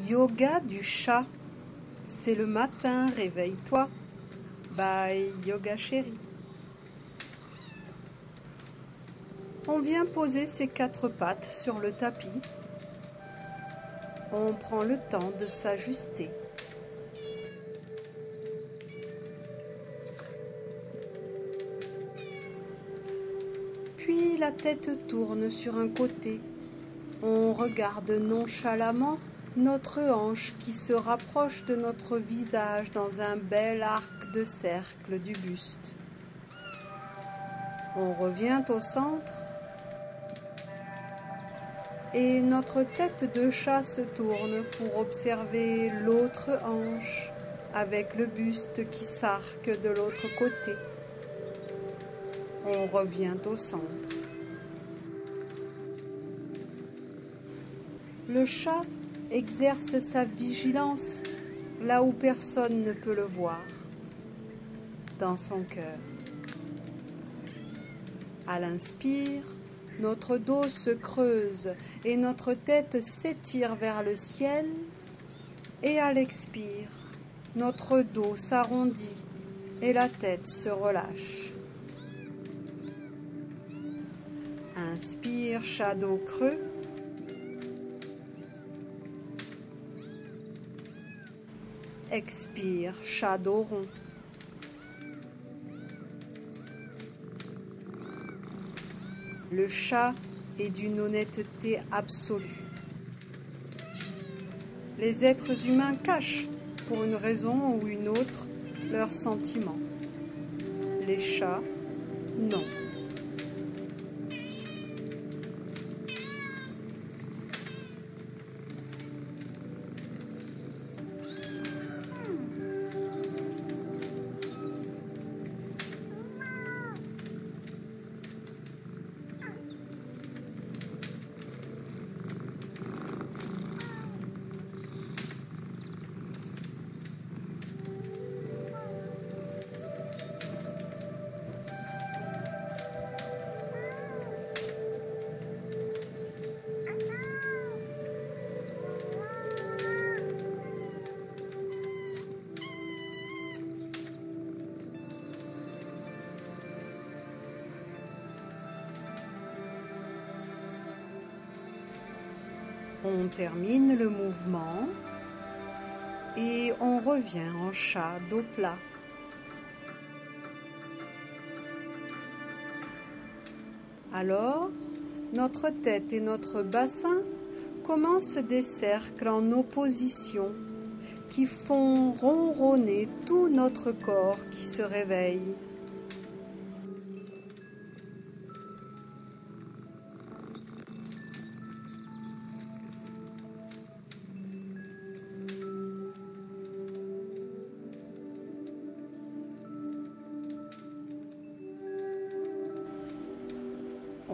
Yoga du chat. C'est le matin, réveille-toi. Bye, yoga chéri. On vient poser ses 4 pattes sur le tapis. On prend le temps de s'ajuster. Puis la tête tourne sur un côté. On regarde nonchalamment notre hanche qui se rapproche de notre visage dans un bel arc de cercle du buste. On revient au centre et notre tête de chat se tourne pour observer l'autre hanche avec le buste qui s'arque de l'autre côté. On revient au centre. Le chat exerce sa vigilance là où personne ne peut le voir, dans son cœur. À l'inspire, notre dos se creuse et notre tête s'étire vers le ciel, et à l'expire, notre dos s'arrondit et la tête se relâche. Inspire, chat dos creux. Expire, chat dos rond. Le chat est d'une honnêteté absolue. Les êtres humains cachent, pour une raison ou une autre, leurs sentiments. Les chats, non. On termine le mouvement et on revient en chat dos plat. Alors, notre tête et notre bassin commencent des cercles en opposition qui font ronronner tout notre corps qui se réveille.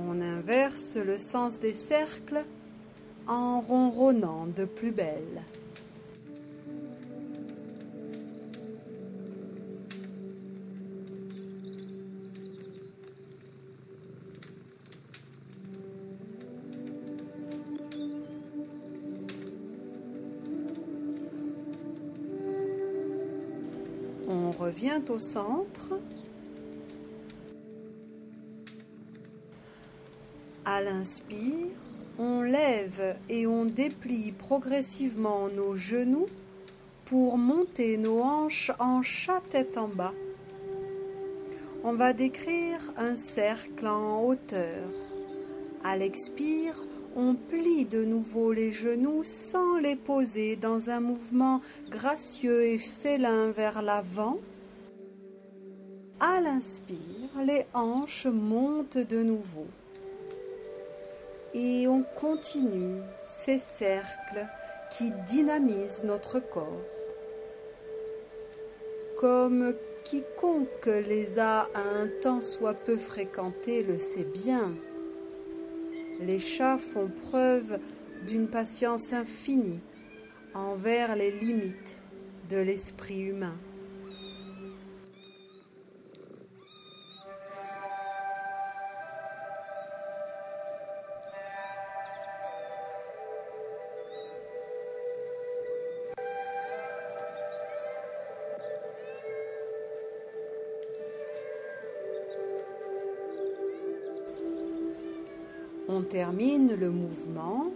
On inverse le sens des cercles en ronronnant de plus belle. On revient au centre. À l'inspire, on lève et on déplie progressivement nos genoux pour monter nos hanches en chat tête en bas. On va décrire un cercle en hauteur. À l'expire, on plie de nouveau les genoux sans les poser dans un mouvement gracieux et félin vers l'avant. À l'inspire, les hanches montent de nouveau. Et on continue ces cercles qui dynamisent notre corps. Comme quiconque les a un tant soit peu fréquentés le sait bien, les chats font preuve d'une patience infinie envers les limites de l'esprit humain. On termine le mouvement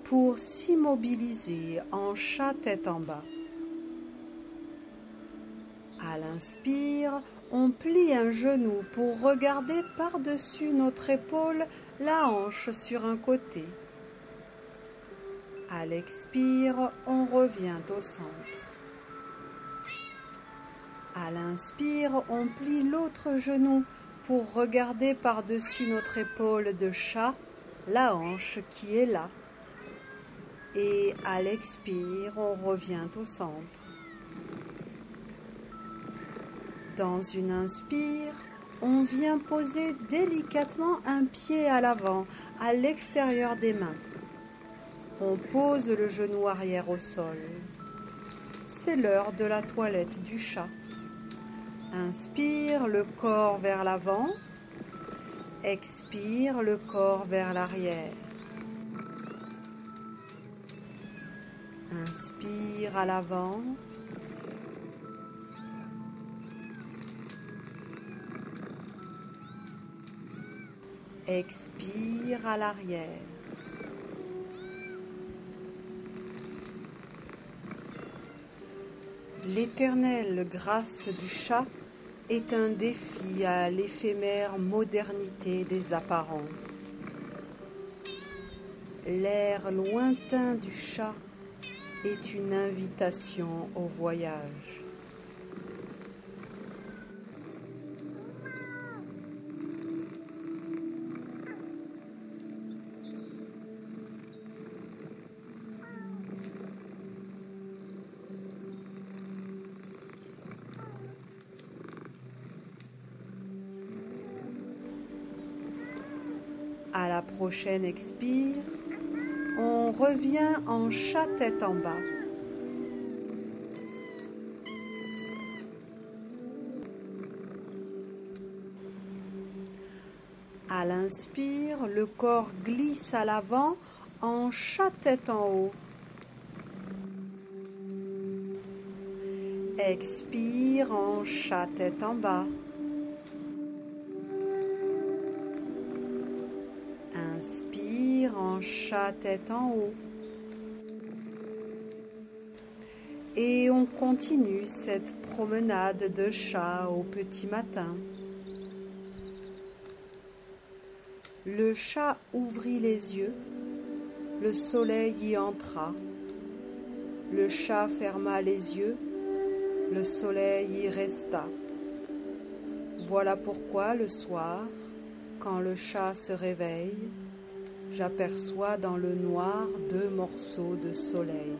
pour s'immobiliser en chat tête en bas. À l'inspire, on plie un genou pour regarder par-dessus notre épaule la hanche sur un côté. À l'expire, on revient au centre. À l'inspire, on plie l'autre genou pour regarder par-dessus notre épaule de chat la hanche qui est là. Et à l'expire, on revient au centre. Dans une inspire, on vient poser délicatement un pied à l'avant, à l'extérieur des mains. On pose le genou arrière au sol. C'est l'heure de la toilette du chat. Inspire, le corps vers l'avant. Expire, le corps vers l'arrière. Inspire à l'avant. Expire à l'arrière. L'éternelle grâce du chat est un défi à l'éphémère modernité des apparences. L'air lointain du chat est une invitation au voyage. À la prochaine expire, on revient en chat tête en bas. À l'inspire, le corps glisse à l'avant en chat tête en haut. Expire en chat tête en bas. Inspire en chat tête en haut. Et on continue cette promenade de chat au petit matin. Le chat ouvrit les yeux, le soleil y entra. Le chat ferma les yeux, le soleil y resta. Voilà pourquoi le soir, quand le chat se réveille, j'aperçois dans le noir 2 morceaux de soleil.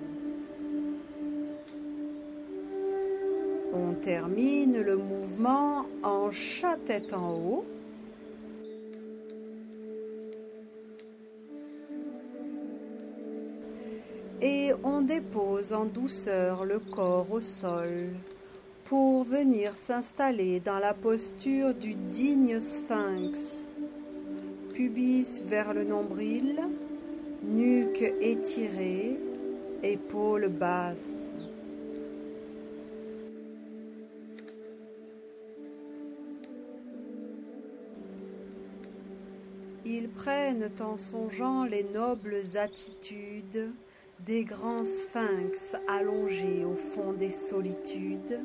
On termine le mouvement en chat tête en haut. Et on dépose en douceur le corps au sol pour venir s'installer dans la posture du digne sphinx. Pubis vers le nombril, nuque étirée, épaules basses. Ils prennent en songeant les nobles attitudes des grands sphinx allongés au fond des solitudes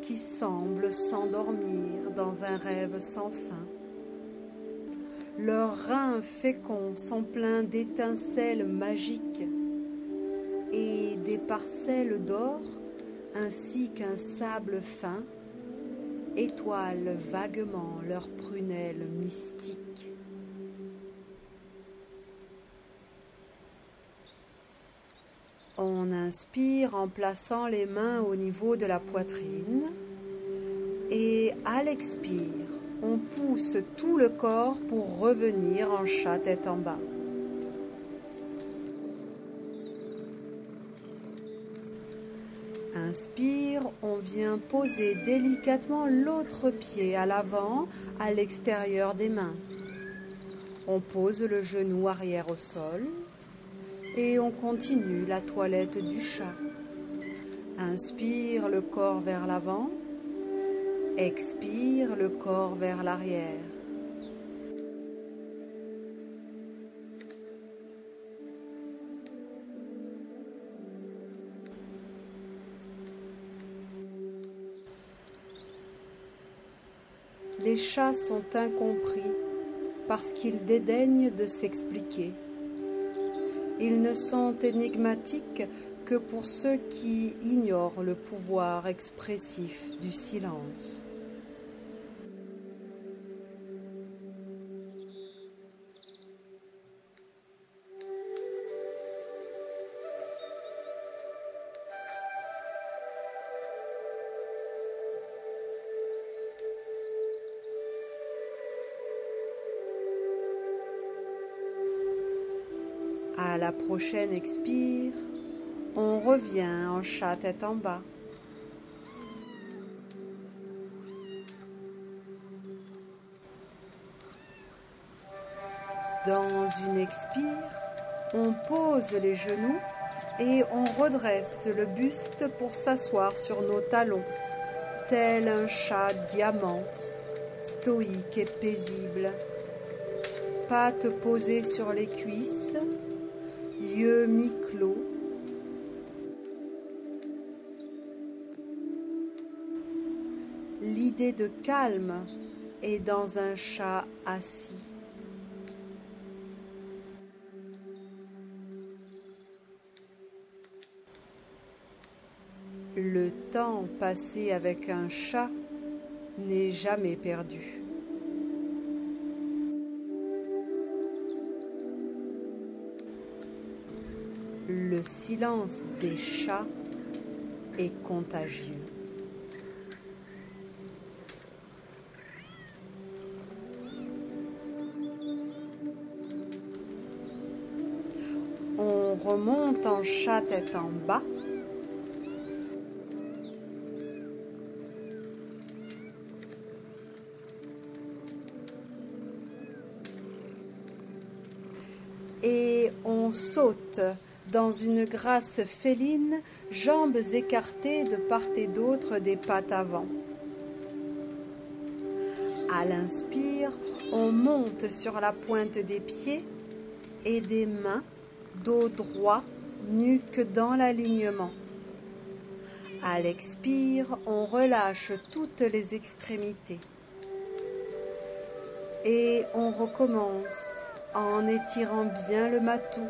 qui semblent s'endormir dans un rêve sans fin. Leurs reins féconds sont pleins d'étincelles magiques et des parcelles d'or ainsi qu'un sable fin étoilent vaguement leurs prunelles mystiques. On inspire en plaçant les mains au niveau de la poitrine et à l'expire, on pousse tout le corps pour revenir en chat tête en bas. Inspire, on vient poser délicatement l'autre pied à l'avant, à l'extérieur des mains. On pose le genou arrière au sol. Et on continue la toilette du chat. Inspire le corps vers l'avant. Expire le corps vers l'arrière. les chats sont incompris parce qu'ils dédaignent de s'expliquer. Ils ne sont énigmatiques que pour ceux qui ignorent le pouvoir expressif du silence. À la prochaine expire, on revient en chat tête en bas. Dans une expire, on pose les genoux et on redresse le buste pour s'asseoir sur nos talons, tel un chat diamant, stoïque et paisible. Pattes posées sur les cuisses, yeux mi-clos. L'idée de calme est dans un chat assis. Le temps passé avec un chat n'est jamais perdu. Le silence des chats est contagieux. On remonte en chat tête en bas. Et on saute dans une grâce féline, jambes écartées de part et d'autre des pattes avant. À l'inspire, on monte sur la pointe des pieds et des mains, dos droit, nuque dans l'alignement. À l'expire, on relâche toutes les extrémités. Et on recommence en étirant bien le matou.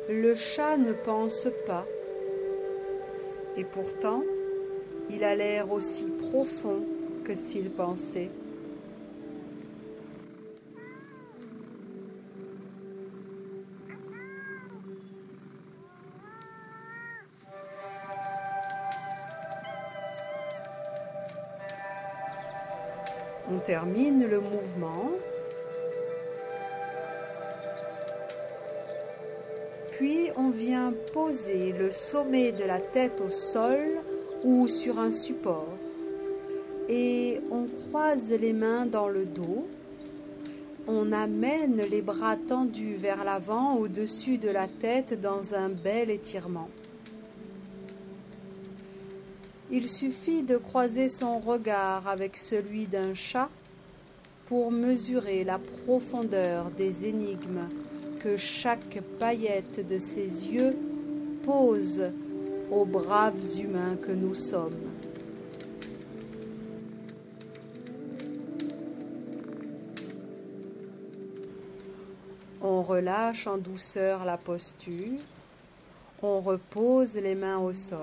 Le chat ne pense pas, et pourtant, il a l'air aussi profond que s'il pensait. On termine le mouvement. Puis on vient poser le sommet de la tête au sol ou sur un support. Et on croise les mains dans le dos. On amène les bras tendus vers l'avant au-dessus de la tête dans un bel étirement. Il suffit de croiser son regard avec celui d'un chat pour mesurer la profondeur des énigmes que chaque paillette de ses yeux pose aux braves humains que nous sommes. On relâche en douceur la posture, on repose les mains au sol.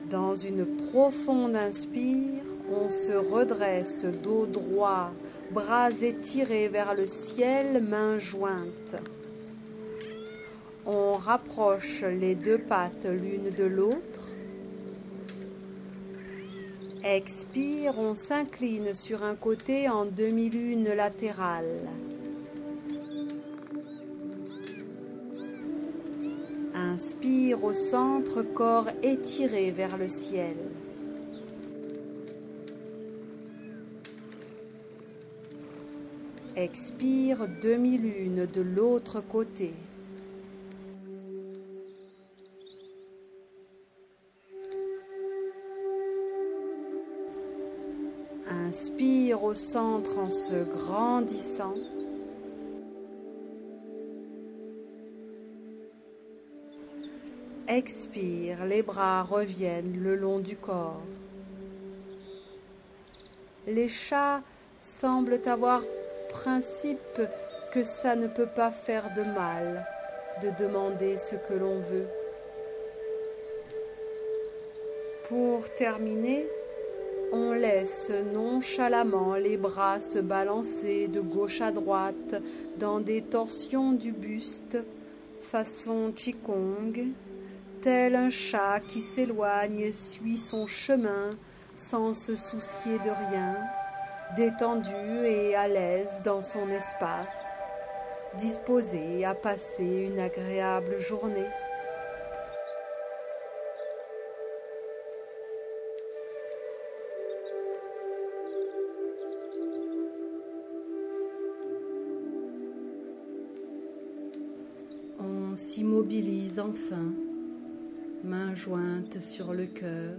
Dans une profonde inspire, on se redresse dos droit, bras étirés vers le ciel, mains jointes. On rapproche les deux pattes l'une de l'autre. Expire, on s'incline sur un côté en demi-lune latérale. Inspire au centre, corps étiré vers le ciel. Expire, demi-lune de l'autre côté. Inspire au centre en se grandissant. Expire, les bras reviennent le long du corps. Les chats semblent avoir principe que ça ne peut pas faire de mal de demander ce que l'on veut. Pour terminer, on laisse nonchalamment les bras se balancer de gauche à droite dans des torsions du buste, façon Qigong, tel un chat qui s'éloigne et suit son chemin sans se soucier de rien, détendu et à l'aise dans son espace, disposé à passer une agréable journée. On s'immobilise enfin, mains jointes sur le cœur.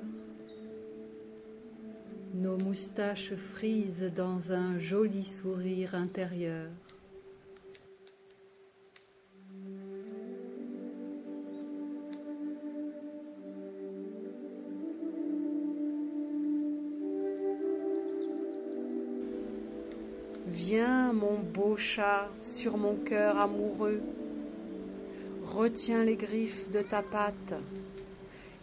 Nos moustaches frisent dans un joli sourire intérieur. Viens, mon beau chat, sur mon cœur amoureux. Retiens les griffes de ta patte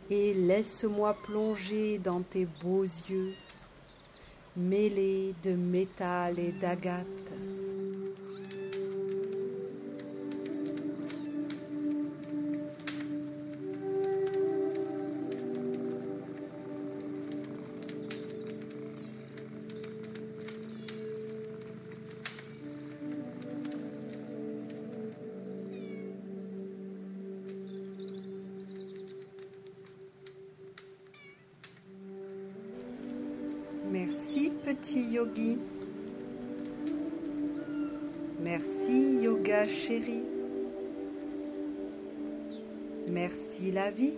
et laisse-moi plonger dans tes beaux yeux, mêlés de métal et d'agate. Merci petit yogi. Merci yoga chéri. Merci la vie.